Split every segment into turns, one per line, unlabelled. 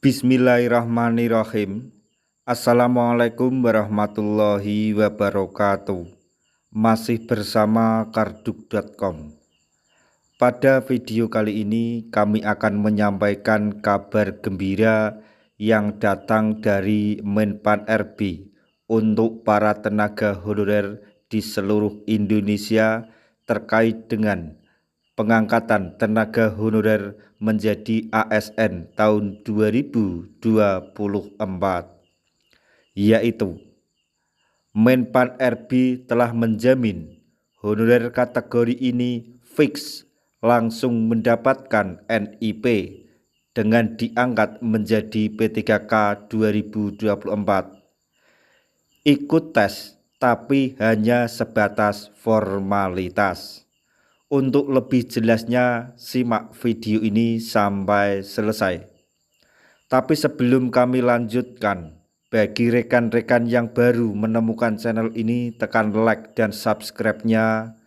Bismillahirrahmanirrahim. Assalamualaikum warahmatullahi wabarakatuh. Masih bersama karduk.com. Pada video kali ini kami akan menyampaikan kabar gembira yang datang dari Menpan RB untuk para tenaga honorer di seluruh Indonesia terkait dengan pengangkatan tenaga honorer menjadi ASN tahun 2024, yaitu Menpan RB telah menjamin honorer kategori ini fix langsung mendapatkan NIP dengan diangkat menjadi P3K 2024. Ikut tes tapi hanya sebatas formalitas. Untuk lebih jelasnya, simak video ini sampai selesai. Tapi sebelum kami lanjutkan, bagi rekan-rekan yang baru menemukan channel ini, tekan like dan subscribe-nya,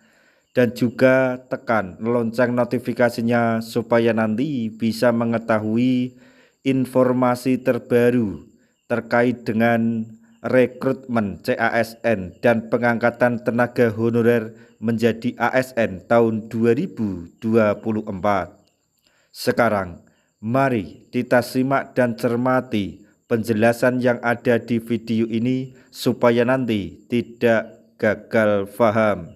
dan juga tekan lonceng notifikasinya supaya nanti bisa mengetahui informasi terbaru terkait dengan rekrutmen CASN dan pengangkatan tenaga honorer menjadi ASN tahun 2024. Sekarang, mari kita simak dan cermati penjelasan yang ada di video ini supaya nanti tidak gagal paham.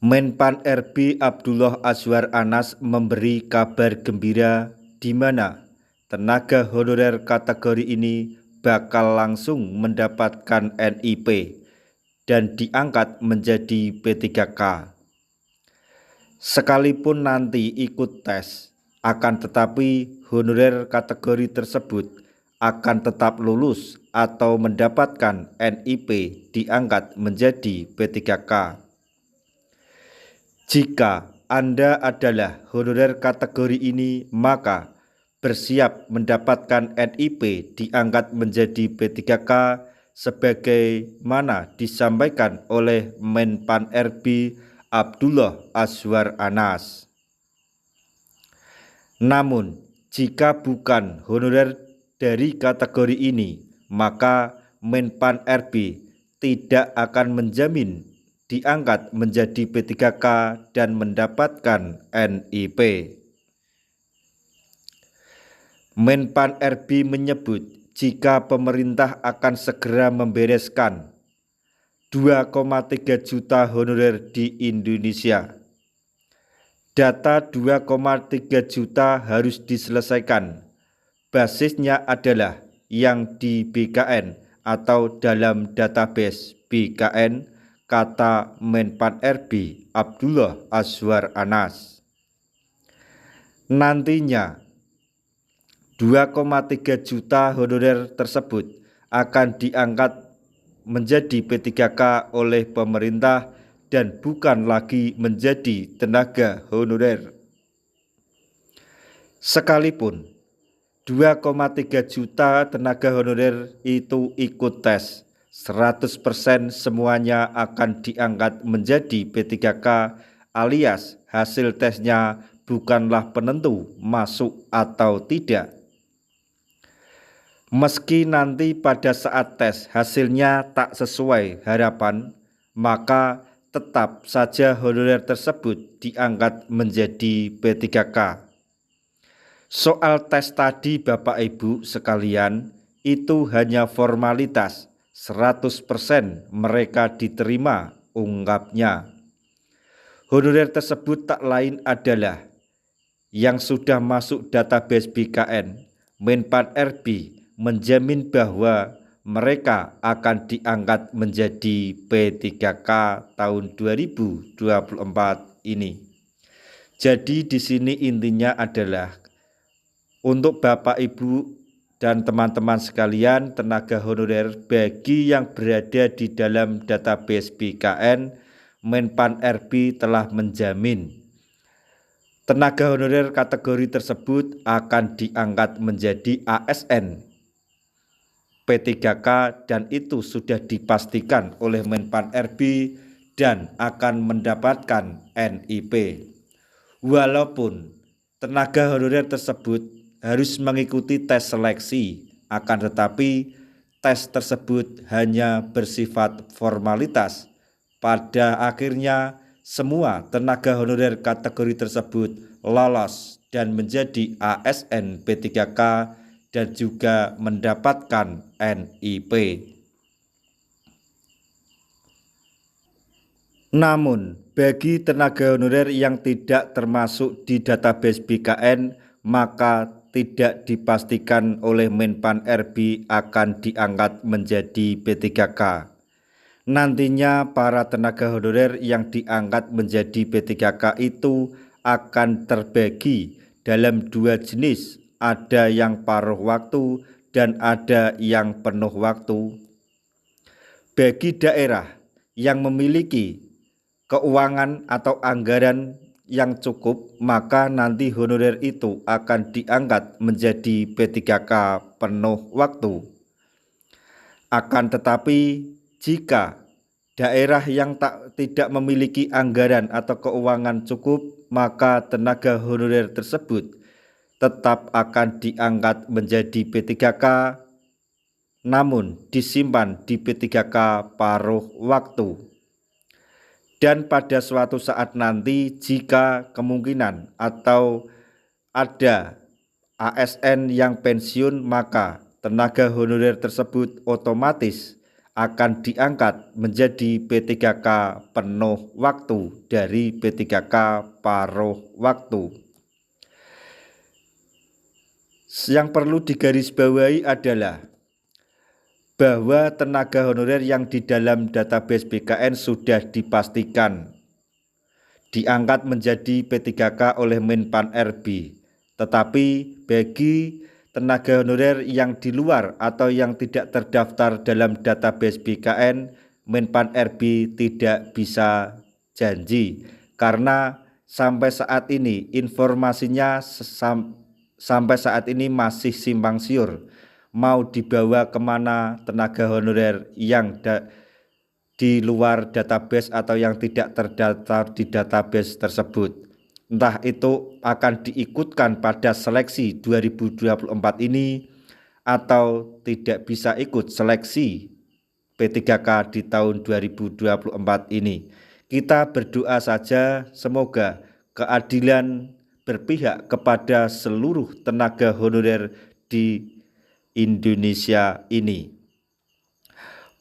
Menpan RB Abdullah Azwar Anas memberi kabar gembira di mana tenaga honorer kategori ini bakal langsung mendapatkan NIP dan diangkat menjadi P3K. Sekalipun nanti ikut tes, akan tetapi honorer kategori tersebut akan tetap lulus atau mendapatkan NIP diangkat menjadi P3K. Jika Anda adalah honorer kategori ini, maka bersiap mendapatkan NIP diangkat menjadi P3K sebagaimana disampaikan oleh Menpan RB Abdullah Azwar Anas. Namun, jika bukan honorer dari kategori ini, maka Menpan RB tidak akan menjamin diangkat menjadi P3K dan mendapatkan NIP. Menpan RB menyebut jika pemerintah akan segera membereskan 2,3 juta honorer di Indonesia. Data 2,3 juta harus diselesaikan. Basisnya adalah yang di BKN atau dalam database BKN, kata Menpan RB Abdullah Azwar Anas. Nantinya 2,3 juta honorer tersebut akan diangkat menjadi P3K oleh pemerintah dan bukan lagi menjadi tenaga honorer. Sekalipun 2,3 juta tenaga honorer itu ikut tes, 100% semuanya akan diangkat menjadi P3K alias hasil tesnya bukanlah penentu masuk atau tidak. Meski nanti pada saat tes hasilnya tak sesuai harapan, maka tetap saja honorer tersebut diangkat menjadi P3K. Soal tes tadi Bapak Ibu sekalian, itu hanya formalitas, 100% mereka diterima, ungkapnya. Honorer tersebut tak lain adalah yang sudah masuk database BKN. Menpan RB menjamin bahwa mereka akan diangkat menjadi P3K tahun 2024 ini. Jadi di sini intinya adalah untuk Bapak Ibu dan teman-teman sekalian tenaga honorer bagi yang berada di dalam database BKN, Menpan RB telah menjamin tenaga honorer kategori tersebut akan diangkat menjadi ASN P3K dan itu sudah dipastikan oleh Menpan RB dan akan mendapatkan NIP. Walaupun tenaga honorer tersebut harus mengikuti tes seleksi, akan tetapi tes tersebut hanya bersifat formalitas. Pada akhirnya semua tenaga honorer kategori tersebut lolos dan menjadi ASN P3K dan juga mendapatkan NIP. Namun, bagi tenaga honorer yang tidak termasuk di database BKN, maka tidak dipastikan oleh Menpan RB akan diangkat menjadi P3K. Nantinya para tenaga honorer yang diangkat menjadi P3K itu akan terbagi dalam dua jenis, ada yang paruh waktu dan ada yang penuh waktu. Bagi daerah yang memiliki keuangan atau anggaran yang cukup, maka nanti honorer itu akan diangkat menjadi P3K penuh waktu. Akan tetapi jika daerah yang tidak memiliki anggaran atau keuangan cukup, maka tenaga honorer tersebut tetap akan diangkat menjadi P3K namun disimpan di P3K paruh waktu. Dan pada suatu saat nanti jika kemungkinan atau ada ASN yang pensiun, maka tenaga honorer tersebut otomatis akan diangkat menjadi P3K penuh waktu dari P3K paruh waktu. Yang perlu digarisbawahi adalah bahwa tenaga honorer yang di dalam database BKN sudah dipastikan diangkat menjadi P3K oleh Menpan RB. Tetapi bagi tenaga honorer yang di luar atau yang tidak terdaftar dalam database BKN, Menpan RB tidak bisa janji karena sampai saat ini informasinya sampai saat ini masih simpang siur. Mau dibawa kemana tenaga honorer yang di luar database atau yang tidak terdaftar di database tersebut. Entah itu akan diikutkan pada seleksi 2024 ini atau tidak bisa ikut seleksi P3K di tahun 2024 ini. Kita berdoa saja semoga keadilan berpihak kepada seluruh tenaga honorer di Indonesia ini.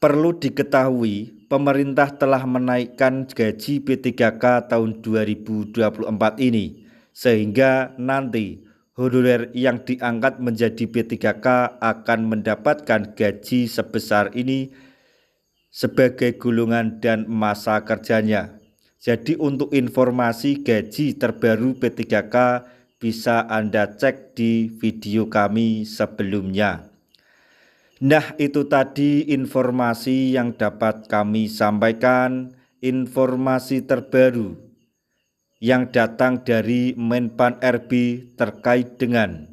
Perlu diketahui, pemerintah telah menaikkan gaji P3K tahun 2024 ini, sehingga nanti honorer yang diangkat menjadi P3K akan mendapatkan gaji sebesar ini sebagai golongan dan masa kerjanya. Jadi untuk informasi gaji terbaru P3K bisa Anda cek di video kami sebelumnya. Nah, itu tadi informasi yang dapat kami sampaikan, informasi terbaru yang datang dari Menpan RB terkait dengan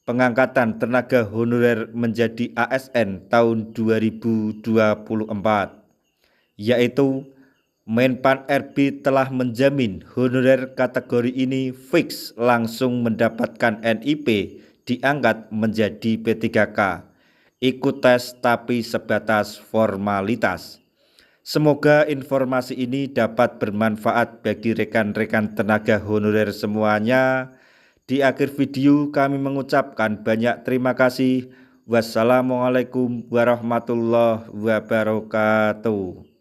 pengangkatan tenaga honorer menjadi ASN tahun 2024, yaitu Menpan RB telah menjamin honorer kategori ini fix langsung mendapatkan NIP diangkat menjadi P3K. Ikut tes tapi sebatas formalitas. Semoga informasi ini dapat bermanfaat bagi rekan-rekan tenaga honorer semuanya. Di akhir video kami mengucapkan banyak terima kasih. Wassalamualaikum warahmatullahi wabarakatuh.